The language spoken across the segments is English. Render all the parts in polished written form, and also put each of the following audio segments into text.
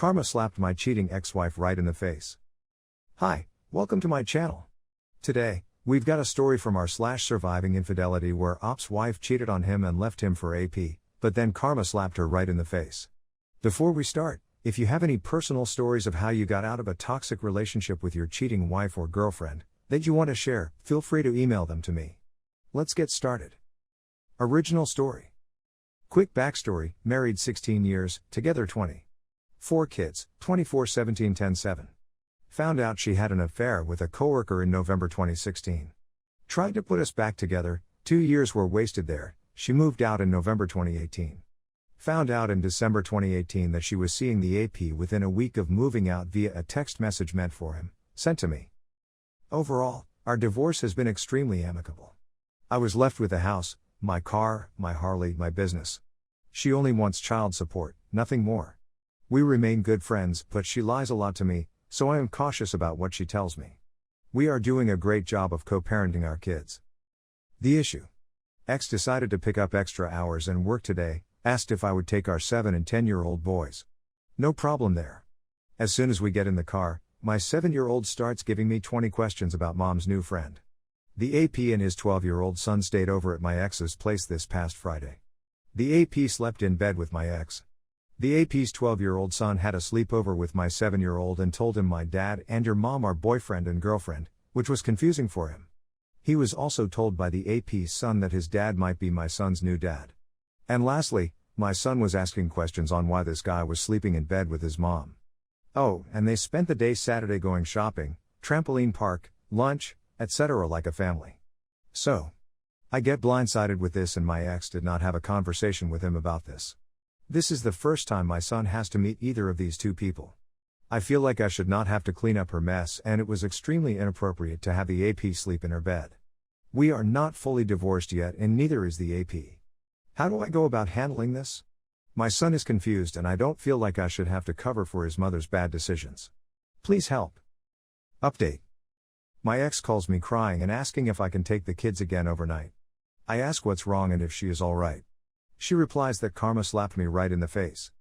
Karma slapped my cheating ex-wife right in the face. Hi, welcome to my channel. Today, we've got a story from r/surviving infidelity where Op's wife cheated on him and left him for AP, but then Karma slapped her right in the face. Before we start, if you have any personal stories of how you got out of a toxic relationship with your cheating wife or girlfriend that you want to share, feel free to email them to me. Let's get started. Original story. Quick backstory: married 16 years, together 20. 4 kids, 24/17/10/7. Found out she had an affair with a coworker in November 2016. Tried to put us back together, 2 years were wasted there. She moved out in November 2018. Found out in December 2018 that she was seeing the AP within a week of moving out via a text message meant for him, sent to me. Overall, our divorce has been extremely amicable. I was left with the house, my car, my Harley, my business. She only wants child support, nothing more. We remain good friends, but she lies a lot to me, so I am cautious about what she tells me. We are doing a great job of co-parenting our kids. The issue. Ex decided to pick up extra hours and work today, asked if I would take our 7 and 10-year-old boys. No problem there. As soon as we get in the car, my 7-year-old starts giving me 20 questions about mom's new friend. The AP and his 12-year-old son stayed over at my ex's place this past Friday. The AP slept in bed with my ex. The AP's 12-year-old son had a sleepover with my 7-year-old and told him my dad and your mom are boyfriend and girlfriend, which was confusing for him. He was also told by the AP's son that his dad might be my son's new dad. And lastly, my son was asking questions on why this guy was sleeping in bed with his mom. Oh, and they spent the day Saturday going shopping, trampoline park, lunch, etc. like a family. So, I get blindsided with this, and my ex did not have a conversation with him about this. This is the first time my son has to meet either of these two people. I feel like I should not have to clean up her mess, and it was extremely inappropriate to have the AP sleep in her bed. We are not fully divorced yet, and neither is the AP. How do I go about handling this? My son is confused, and I don't feel like I should have to cover for his mother's bad decisions. Please help. Update. My ex calls me crying and asking if I can take the kids again overnight. I ask what's wrong and if she is alright. She replies that Karma slapped me right in the face.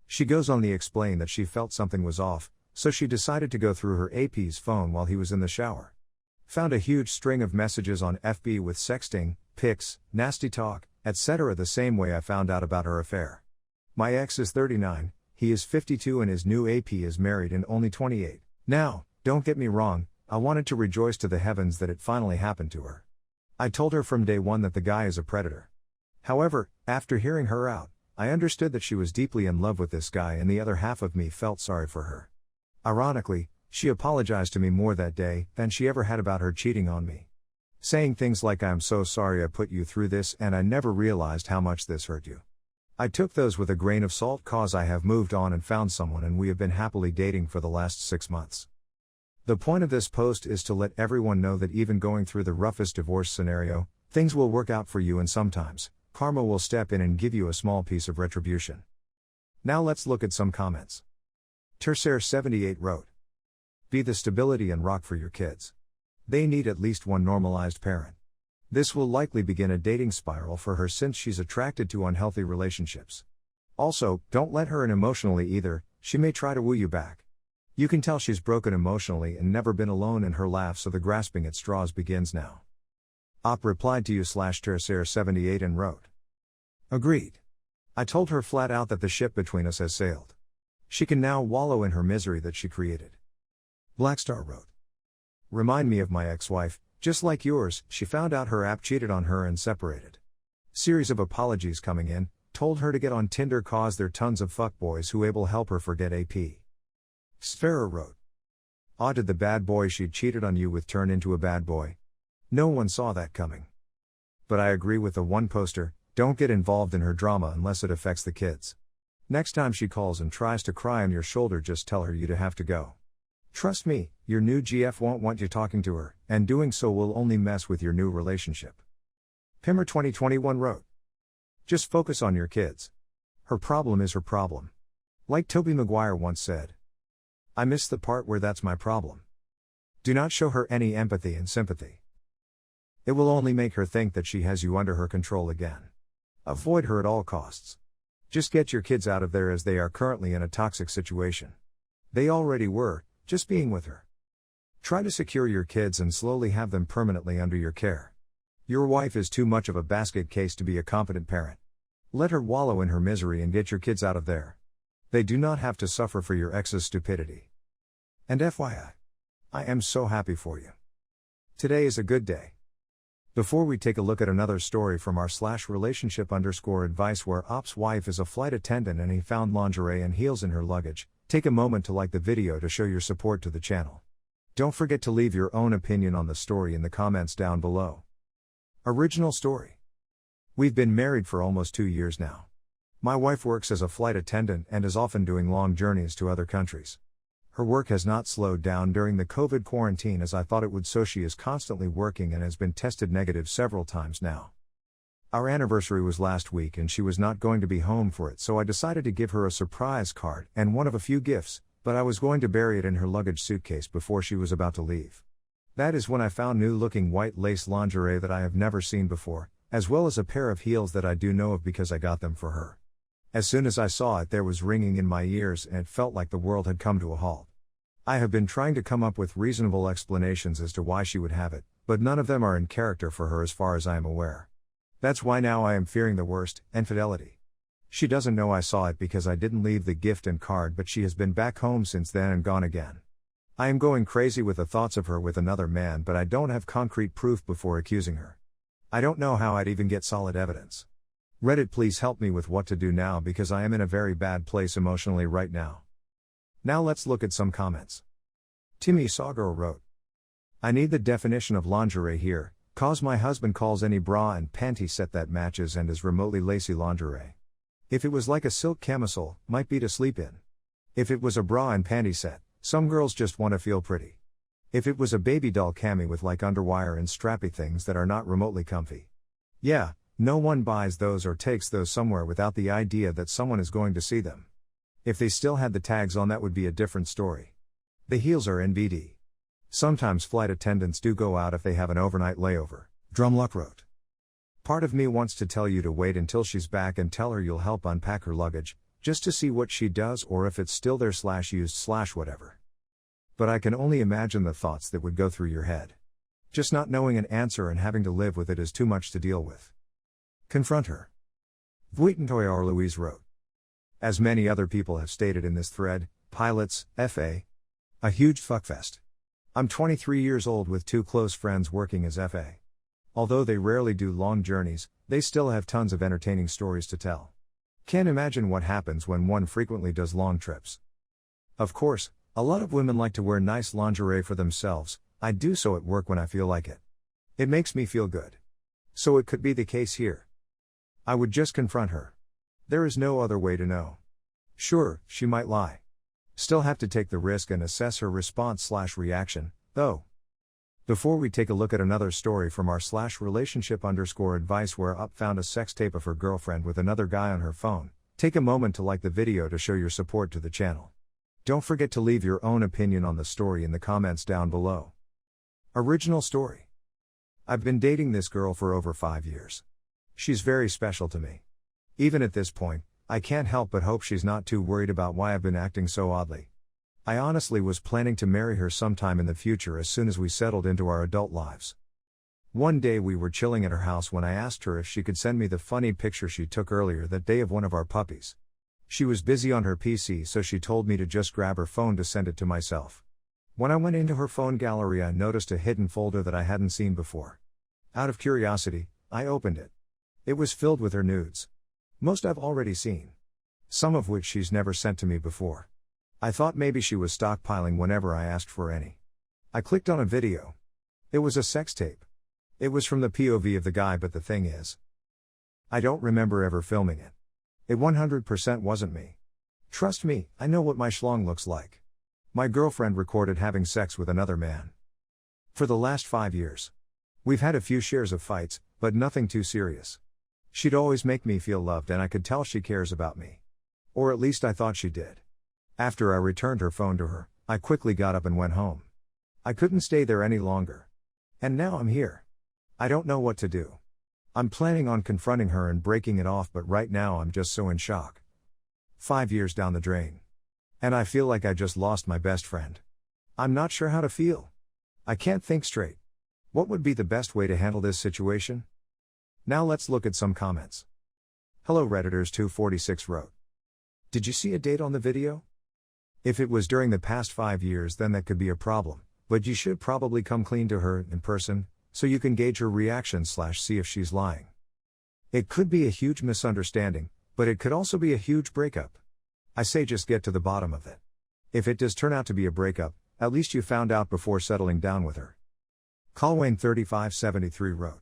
She goes on to explain that she felt something was off, so she decided to go through her AP's phone while he was in the shower. Found a huge string of messages on FB with sexting, pics, nasty talk, etc. the same way I found out about her affair. My ex is 39, he is 52, and his new AP is married and only 28. Now, don't get me wrong, I wanted to rejoice to the heavens that it finally happened to her. I told her from day one that the guy is a predator. However, after hearing her out, I understood that she was deeply in love with this guy, and the other half of me felt sorry for her. Ironically, she apologized to me more that day than she ever had about her cheating on me. Saying things like, "I'm so sorry I put you through this, and I never realized how much this hurt you." I took those with a grain of salt, cause I have moved on and found someone, and we have been happily dating for the last 6 months. The point of this post is to let everyone know that even going through the roughest divorce scenario, things will work out for you, and sometimes Karma will step in and give you a small piece of retribution. Now let's look at some comments. Tercer78 wrote, "Be the stability and rock for your kids. They need at least one normalized parent. This will likely begin a dating spiral for her since she's attracted to unhealthy relationships. Also, don't let her in emotionally either, she may try to woo you back. You can tell she's broken emotionally and never been alone in her life, so the grasping at straws begins now." Op replied to you/Tercer78 and wrote, "Agreed. I told her flat out that the ship between us has sailed. She can now wallow in her misery that she created." Blackstar wrote, "Remind me of my ex-wife, just like yours, she found out her app cheated on her and separated. Series of apologies coming in, told her to get on Tinder cause there tons of fuckboys who able help her forget AP." Sphera wrote, "Aw, did the bad boy she cheated on you with turn into a bad boy? No one saw that coming. But I agree with the one poster, don't get involved in her drama unless it affects the kids. Next time she calls and tries to cry on your shoulder, just tell her you have to go. Trust me, your new GF won't want you talking to her, and doing so will only mess with your new relationship." Pimmer 2021 wrote, "Just focus on your kids. Her problem is her problem. Like Tobey Maguire once said, I miss the part where that's my problem. Do not show her any empathy and sympathy. It will only make her think that she has you under her control again. Avoid her at all costs. Just get your kids out of there as they are currently in a toxic situation. They already were, just being with her. Try to secure your kids and slowly have them permanently under your care. Your wife is too much of a basket case to be a competent parent. Let her wallow in her misery and get your kids out of there. They do not have to suffer for your ex's stupidity. And FYI, I am so happy for you. Today is a good day. Before we take a look at another story from our /relationship_advice where Op's wife is a flight attendant and he found lingerie and heels in her luggage, take a moment to like the video to show your support to the channel. Don't forget to leave your own opinion on the story in the comments down below. Original story. We've been married for almost 2 years now. My wife works as a flight attendant and is often doing long journeys to other countries. Her work has not slowed down during the COVID quarantine as I thought it would, so she is constantly working and has been tested negative several times now. Our anniversary was last week and she was not going to be home for it, so I decided to give her a surprise card and one of a few gifts, but I was going to bury it in her luggage suitcase before she was about to leave. That is when I found new-looking white lace lingerie that I have never seen before, as well as a pair of heels that I do know of because I got them for her. As soon as I saw it, there was ringing in my ears and it felt like the world had come to a halt. I have been trying to come up with reasonable explanations as to why she would have it, but none of them are in character for her as far as I am aware. That's why now I am fearing the worst, infidelity. She doesn't know I saw it because I didn't leave the gift and card, but she has been back home since then and gone again. I am going crazy with the thoughts of her with another man, but I don't have concrete proof before accusing her. I don't know how I'd even get solid evidence. Reddit, please help me with what to do now because I am in a very bad place emotionally right now. Now let's look at some comments. Timmy Sawgirl wrote, I need the definition of lingerie here, cause my husband calls any bra and panty set that matches and is remotely lacy lingerie. If it was like a silk camisole, might be to sleep in. If it was a bra and panty set, some girls just want to feel pretty. If it was a baby doll cami with like underwire and strappy things that are not remotely comfy. Yeah, no one buys those or takes those somewhere without the idea that someone is going to see them. If they still had the tags on, that would be a different story. The heels are NBD. Sometimes flight attendants do go out if they have an overnight layover, Drumluck wrote. Part of me wants to tell you to wait until she's back and tell her you'll help unpack her luggage, just to see what she does or if it's still there /used/ whatever. But I can only imagine the thoughts that would go through your head. Just not knowing an answer and having to live with it is too much to deal with. Confront her. Vuitentoyar Louise wrote. As many other people have stated in this thread, pilots, FA. A huge fuckfest. I'm 23 years old with 2 close friends working as FA. Although they rarely do long journeys, they still have tons of entertaining stories to tell. Can't imagine what happens when one frequently does long trips. Of course, a lot of women like to wear nice lingerie for themselves. I do so at work when I feel like it. It makes me feel good. So it could be the case here. I would just confront her. There is no other way to know. Sure, she might lie. Still have to take the risk and assess her response/reaction, though. Before we take a look at another story from our /relationship_advice where Up found a sex tape of her girlfriend with another guy on her phone, take a moment to like the video to show your support to the channel. Don't forget to leave your own opinion on the story in the comments down below. Original story. I've been dating this girl for over 5 years. She's very special to me. Even at this point, I can't help but hope she's not too worried about why I've been acting so oddly. I honestly was planning to marry her sometime in the future as soon as we settled into our adult lives. One day we were chilling at her house when I asked her if she could send me the funny picture she took earlier that day of one of our puppies. She was busy on her PC, so she told me to just grab her phone to send it to myself. When I went into her phone gallery, I noticed a hidden folder that I hadn't seen before. Out of curiosity, I opened it. It was filled with her nudes. Most I've already seen. Some of which she's never sent to me before. I thought maybe she was stockpiling whenever I asked for any. I clicked on a video. It was a sex tape. It was from the POV of the guy, but the thing is, I don't remember ever filming it. It 100% wasn't me. Trust me, I know what my schlong looks like. My girlfriend recorded having sex with another man. For the last 5 years. We've had a few shares of fights, but nothing too serious. She'd always make me feel loved and I could tell she cares about me. Or at least I thought she did. After I returned her phone to her, I quickly got up and went home. I couldn't stay there any longer. And now I'm here. I don't know what to do. I'm planning on confronting her and breaking it off, but right now I'm just so in shock. 5 years down the drain. And I feel like I just lost my best friend. I'm not sure how to feel. I can't think straight. What would be the best way to handle this situation? Now let's look at some comments. Hello Redditors 246 wrote. Did you see a date on the video? If it was during the past 5 years, then that could be a problem, but you should probably come clean to her in person, so you can gauge her reaction / see if she's lying. It could be a huge misunderstanding, but it could also be a huge breakup. I say just get to the bottom of it. If it does turn out to be a breakup, at least you found out before settling down with her. Colwayne 3573 wrote.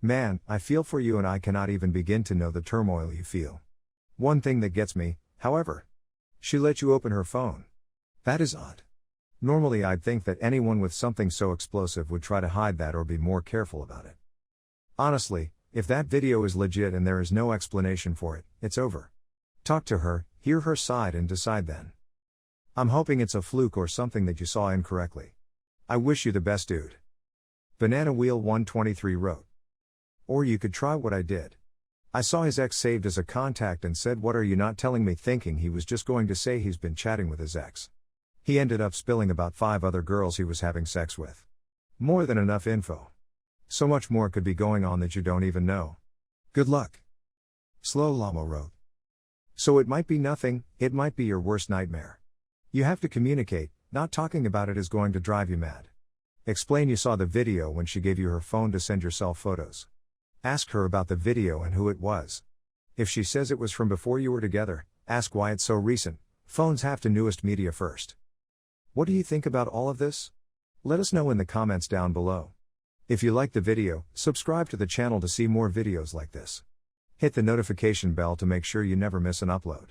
Man, I feel for you and I cannot even begin to know the turmoil you feel. One thing that gets me, however. She let you open her phone. That is odd. Normally I'd think that anyone with something so explosive would try to hide that or be more careful about it. Honestly, if that video is legit and there is no explanation for it, it's over. Talk to her, hear her side and decide then. I'm hoping it's a fluke or something that you saw incorrectly. I wish you the best, dude. Banana Wheel 123 wrote. Or you could try what I did. I saw his ex saved as a contact and said, what are you not telling me, thinking he was just going to say he's been chatting with his ex. He ended up spilling about 5 other girls he was having sex with. More than enough info. So much more could be going on that you don't even know. Good luck. Slow Llama wrote. So it might be nothing, it might be your worst nightmare. You have to communicate, not talking about it is going to drive you mad. Explain you saw the video when she gave you her phone to send yourself photos. Ask her about the video and who it was. If she says it was from before you were together, ask why it's so recent. Phones have to newest media first. What do you think about all of this? Let us know in the comments down below. If you liked the video, subscribe to the channel to see more videos like this. Hit the notification bell to make sure you never miss an upload.